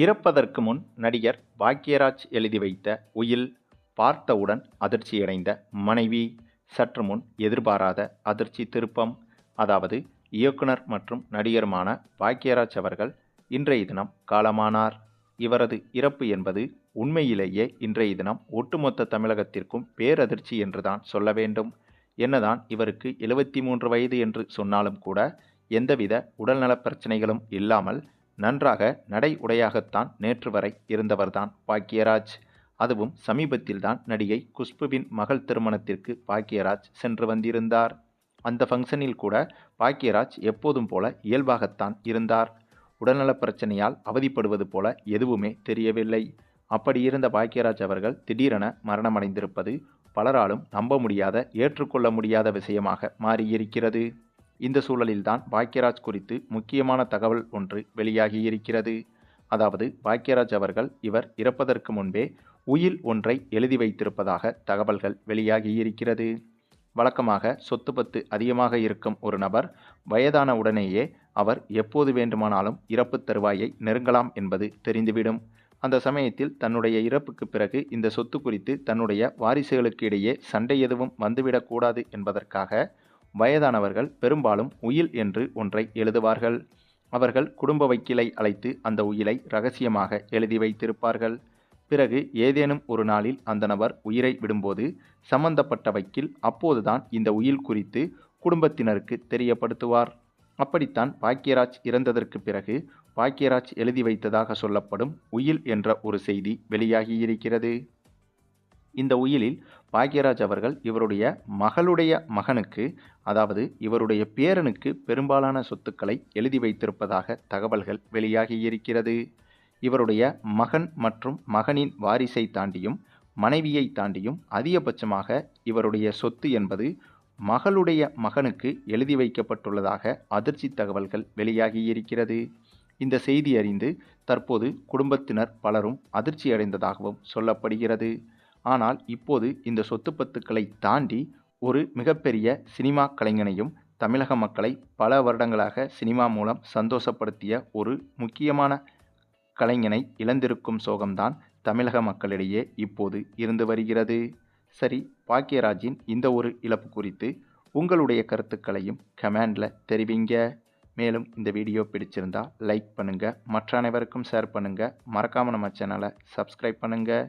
இறப்பதற்கு முன் நடிகர் பாக்யராஜ் எழுதி வைத்த உயில் பார்த்தவுடன் அதிர்ச்சியடைந்த மனைவி. சற்று முன் எதிர்பாராத அதிர்ச்சி திருப்பம். அதாவது இயக்குனர் மற்றும் நடிகருமான பாக்யராஜ் அவர்கள் இன்றைய தினம் காலமானார். இவரது இறப்பு என்பது உண்மையிலேயே இன்றைய தினம் ஒட்டுமொத்த தமிழகத்திற்கும் பேரதிர்ச்சி என்றுதான் சொல்ல வேண்டும். என்னதான் இவருக்கு 73 வயது என்று சொன்னாலும் கூட எந்தவித உடல்நலப் பிரச்சனைகளும் இல்லாமல் நன்றாக நடை உடையாகத்தான் நேற்று வரை இருந்தவர்தான் பாக்யராஜ். அதுவும் சமீபத்தில்தான் நடிகை குஷ்புவின் மகள் திருமணத்திற்கு பாக்யராஜ் சென்று வந்திருந்தார். அந்த ஃபங்க்ஷனில் கூட பாக்யராஜ் எப்போதும் போல இயல்பாகத்தான் இருந்தார். உடல்நலப் பிரச்சனையால் அவதிப்படுவது போல எதுவுமே தெரியவில்லை. அப்படி இருந்த பாக்யராஜ் அவர்கள் திடீரென மரணமடைந்திருப்பது பலராலும் நம்ப முடியாத, ஏற்றுக்கொள்ள முடியாத விஷயமாக மாறியிருக்கிறது. இந்த சூழலில்தான் பாக்யராஜ் குறித்து முக்கியமான தகவல் ஒன்று வெளியாகியிருக்கிறது. அதாவது பாக்யராஜ் அவர்கள் இவர் இறப்பதற்கு முன்பே உயில் ஒன்றை எழுதி வைத்திருப்பதாக தகவல்கள் வெளியாகியிருக்கிறது. வழக்கமாக சொத்து பத்து அதிகமாக இருக்கும் ஒரு நபர் வயதான உடனேயே அவர் எப்போது வேண்டுமானாலும் இறப்பு தருவாயை நெருங்கலாம் என்பது தெரிந்துவிடும். அந்த சமயத்தில் தன்னுடைய இறப்புக்கு பிறகு இந்த சொத்து குறித்து தன்னுடைய வாரிசுகளுக்கு இடையே சண்டை எதுவும் வந்துவிடக்கூடாது என்பதற்காக வயதானவர்கள் பெரும்பாலும் உயில் என்று ஒன்றை எழுதுவார்கள். அவர்கள் குடும்ப வக்கீலை அழைத்து அந்த உயிலை ரகசியமாக எழுதி வைத்திருப்பார்கள். பிறகு ஏதேனும் ஒரு நாளில் அந்த நபர் உயிரை விடும்போது சம்பந்தப்பட்ட வக்கீல் அப்போதுதான் இந்த உயில் குறித்து குடும்பத்தினருக்கு தெரியப்படுத்துவார். அப்படித்தான் பாக்யராஜ் இறந்ததற்கு பிறகு பாக்யராஜ் எழுதி வைத்ததாக சொல்லப்படும் உயில் என்ற ஒரு செய்தி வெளியாகியிருக்கிறது. இந்த உயிலில் பாக்யராஜ் அவர்கள் இவருடைய மகளுடைய மகனுக்கு, அதாவது இவருடைய பேரனுக்கு பெரும்பாலான சொத்துக்களை எழுதி வைத்திருப்பதாக தகவல்கள் வெளியாகியிருக்கிறது. இவருடைய மகன் மற்றும் மகனின் வாரிசை தாண்டியும் மனைவியை தாண்டியும் அதிகபட்சமாக இவருடைய சொத்து என்பது மகளுடைய மகனுக்கு எழுதி வைக்கப்பட்டுள்ளதாக அதிர்ச்சி தகவல்கள் வெளியாகியிருக்கிறது. இந்த செய்தி அறிந்து தற்போது குடும்பத்தினர் பலரும் அதிர்ச்சி அடைந்ததாகவும் சொல்லப்படுகிறது. ஆனால் இப்போது இந்த சொத்து பத்துக்களை தாண்டி ஒரு மிகப்பெரிய சினிமா கலைஞனையும் தமிழக மக்களை பல வருடங்களாக சினிமா மூலம் சந்தோஷப்படுத்திய ஒரு முக்கியமான கலைஞனை இழந்திருக்கும் சோகம்தான் தமிழக மக்களிடையே இப்போது இருந்து வருகிறது. சரி, பாக்யராஜின் இந்த ஒரு இழப்பு குறித்து உங்களுடைய கருத்துக்களையும் கமெண்டில் தெரிவிங்க. மேலும் இந்த வீடியோ பிடிச்சிருந்தா லைக் பண்ணுங்கள், மற்ற அனைவருக்கும் ஷேர் பண்ணுங்கள், மறக்காமல் நம்ம சேனலை சப்ஸ்கிரைப் பண்ணுங்கள்.